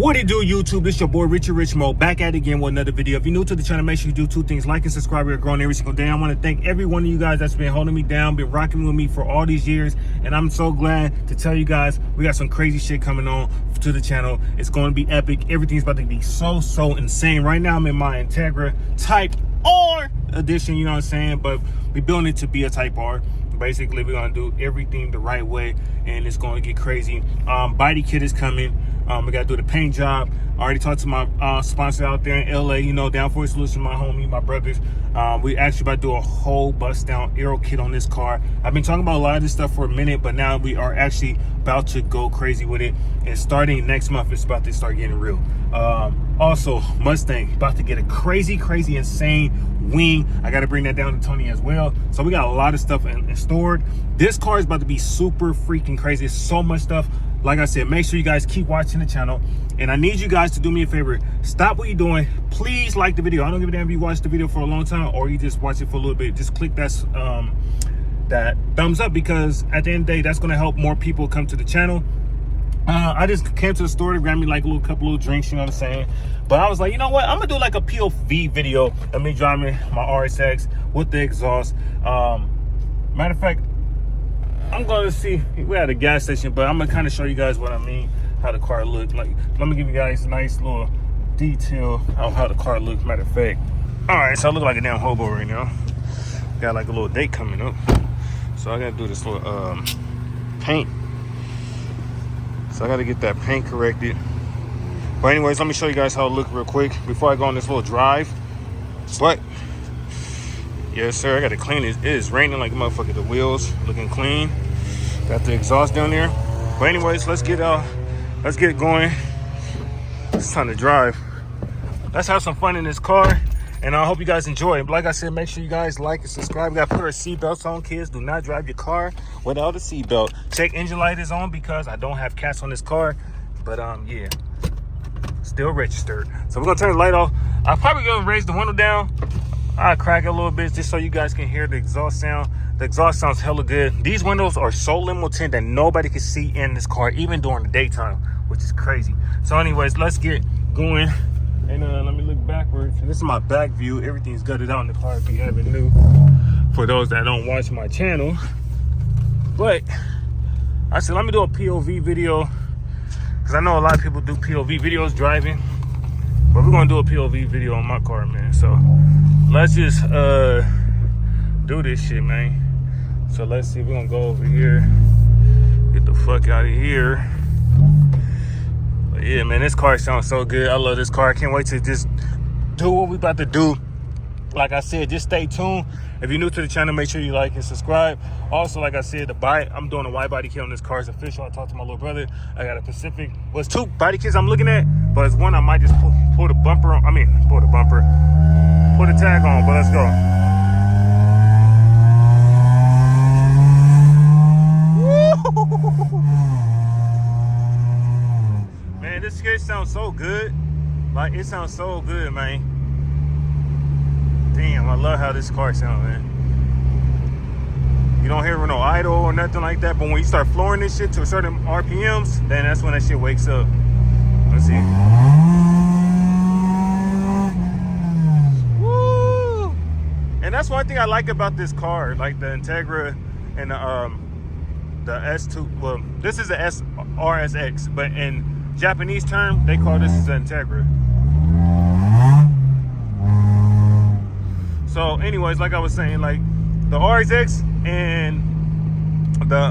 What it do, YouTube? This your boy Richie back at it again with another video. If you're new to the channel, make sure you do two things: like and subscribe. We're growing every single day. I want to thank every one of you guys that's been holding me down, been rocking with me for all these years, and I'm so glad to tell you guys we got some crazy shit coming on to the channel. It's going to be epic. Everything's about to be so insane. Right now I'm in my Integra Type R edition, you know what I'm saying, but we're building it to be a Type R. Basically, we're gonna do everything the right way, and it's gonna get crazy. Body kit is coming. We gotta do the paint job. I already talked to my sponsor out there in LA, you know, Down for Solution, my homie, my brothers. We actually about to do a whole bust down aero kit on this car. I've been talking about a lot of this stuff for a minute, but now we are actually about to go crazy with it. And starting next month, it's about to start getting real. Also, Mustang about to get a crazy insane wing. I got to bring that down to Tony as well. So we got a lot of stuff in stored. This car is about to be super freaking crazy. It's so much stuff. Like I said, make sure you guys keep watching the channel, and I need you guys to do me a favor. Stop what you're doing. Please like the video. I don't give a damn if you watch the video for a long time or you just watch it for a little bit. Just click that thumbs up, because at the end of the day, that's going to help more people come to the channel. I just came to the store to grab me like a couple little drinks, you know what I'm saying? But I was like, you know what? I'm gonna do like a POV video of me driving my RSX with the exhaust. Matter of fact, I'm gonna see, we're at a gas station, but I'm gonna kind of show you guys what I mean, how the car looked. Like, let me give you guys a nice little detail of how the car looks. Matter of fact, all right, so I look like a damn hobo right now. Got like a little date coming up, so I gotta do this little paint. So I got to get that paint corrected. But anyways, let me show you guys how it look real quick before I go on this little drive. But yes, sir, I got to clean it. It is raining like a motherfucker. The wheels looking clean. Got the exhaust down there. But anyways, let's get it going. It's time to drive. Let's have some fun in this car, and I hope you guys enjoy it. Like I said, make sure you guys like and subscribe. We got to put our seatbelts on, kids. Do not drive your car without a seatbelt. Check engine light is on, because I don't have cats on this car. But yeah, still registered. So we're gonna turn the light off. I'm probably gonna raise the window down. I'll crack it a little bit just so you guys can hear the exhaust sound. The exhaust sounds hella good. These windows are so limo tint that nobody can see in this car, even during the daytime, which is crazy. So anyways, let's get going. And let me look backwards. This is my back view. Everything's gutted out in the car if you haven't knew, for those that don't watch my channel. But I said, let me do a POV video, because I know a lot of people do POV videos driving, but we're gonna do a POV video on my car, man. So let's just do this shit, man. So let's see, we're gonna go over here, get the fuck out of here. But yeah, man, this car sounds so good. I love this car. I can't wait to just do what we about to do. Like I said, just stay tuned. If you're new to the channel, make sure you like and subscribe. Also, like I said, I'm doing a wide body kit on this car. It's official. I talked to my little brother. I got a Pacific. Well, it's two body kits I'm looking at, but it's one I might just pull the bumper on. Pull the tag on, but let's go. Man, this shit sounds so good. Like, it sounds so good, man. Damn, I love how this car sounds, man. You don't hear no idle or nothing like that, but when you start flooring this shit to a certain RPMs, then that's when that shit wakes up. Let's see. Woo! And that's one thing I like about this car, like the Integra and the S2. Well, this is the RSX, but in Japanese term, they call this the Integra. So anyways, like I was saying, like the RSX and the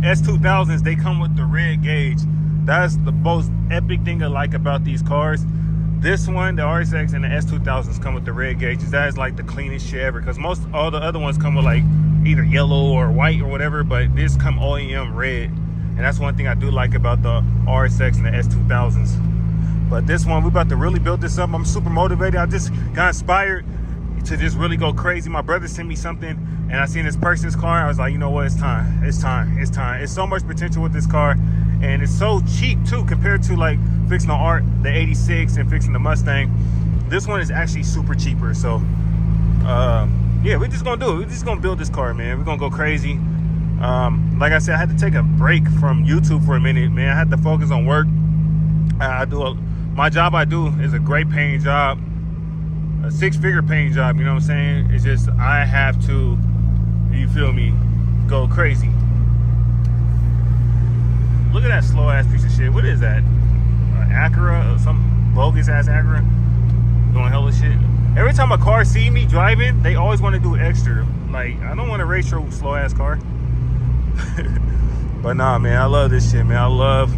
S2000s, they come with the red gauge. That's the most epic thing I like about these cars. This one, the RSX and the S2000s, come with the red gauges. That is like the cleanest shit ever, because all the other ones come with like either yellow or white or whatever, but this come OEM red. And that's one thing I do like about the RSX and the S2000s. But this one, we're about to really build this up. I'm super motivated. I just got inspired to just really go crazy. My brother sent me something, and I seen this person's car. I was like, you know what? It's time. It's so much potential with this car, and it's so cheap too compared to like fixing the 86 and fixing the Mustang. This one is actually super cheaper. So yeah, we're just gonna do it. We're just gonna build this car, man. We're gonna go crazy. Like I said, I had to take a break from YouTube for a minute, man. I had to focus on work. I do my job I do is a great paying job, a 6-figure paying job, you know what I'm saying? It's just, I have to, you feel me, go crazy. Look at that slow ass piece of shit. What is that? Acura, some bogus ass Acura doing hella shit. Every time a car see me driving, they always want to do extra. Like, I don't want to race your slow ass car. But nah, man, I love this shit, man. I love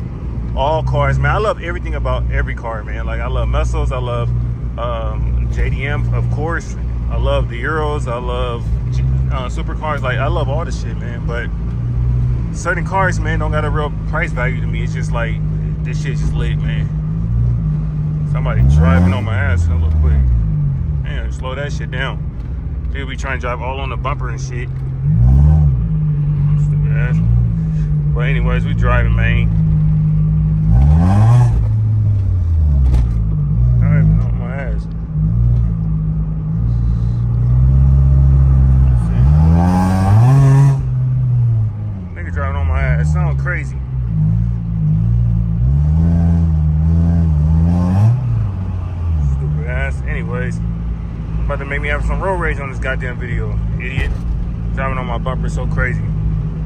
all cars, man. I love everything about every car, man. Like, I love muscles. I love JDM, of course. I love the Euros. I love supercars. Like, I love all this shit, man. But certain cars, man, don't got a real price value to me. It's just like, this shit's just lit, man. Somebody driving on my ass real quick. Man, slow that shit down. People be trying to drive all on the bumper and shit. Stupid ass. But anyways, we driving, man. Driving on my ass. Nigga driving on my ass. Sound crazy. Stupid ass. Anyways, about to make me have some road rage on this goddamn video. Idiot. Driving on my bumper so crazy.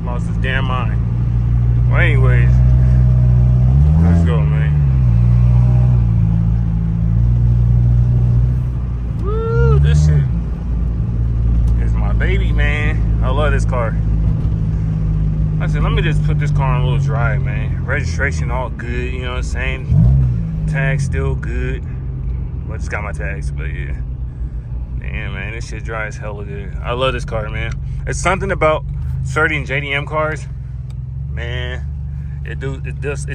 Lost his damn mind. Well, anyways, let's go, man. Woo, this shit is my baby, man. I love this car. I said, let me just put this car on a little drive, man. Registration all good, you know what I'm saying? Tags still good. Well, just got my tags, but yeah. Damn, man, this shit drives hella good. I love this car, man. It's something about certain JDM cars, man. It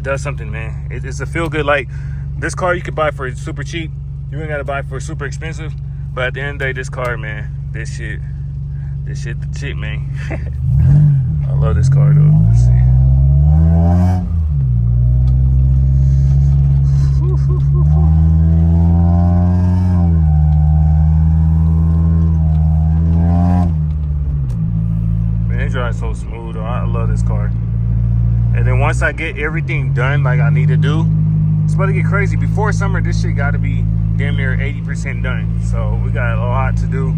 does something, man. It's a feel good. Like, this car you could buy for super cheap. You ain't gotta buy for super expensive. But at the end of the day, this car, man, this shit the shit, man. I love this car though. Let's see. Man, it drives so smooth though. I love this car. And then once I get everything done like I need to do, it's about to get crazy. Before summer, this shit got to be damn near 80% done. So we got a lot to do.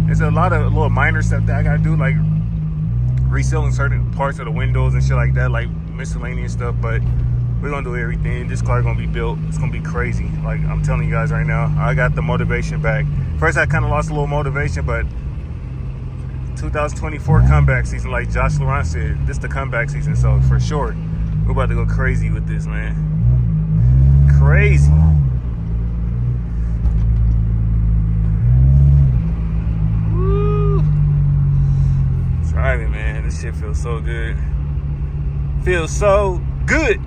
There's a lot of little minor stuff that I got to do, like resealing certain parts of the windows and shit like that, like miscellaneous stuff. But we're going to do everything. This car going to be built. It's going to be crazy. Like, I'm telling you guys right now, I got the motivation back. First, I kind of lost a little motivation, but 2024 comeback season, like Josh Laurent said, this the comeback season. So for sure, we're about to go crazy with this, man. Crazy. Woo. Driving, man. This shit feels so good. Feels so good.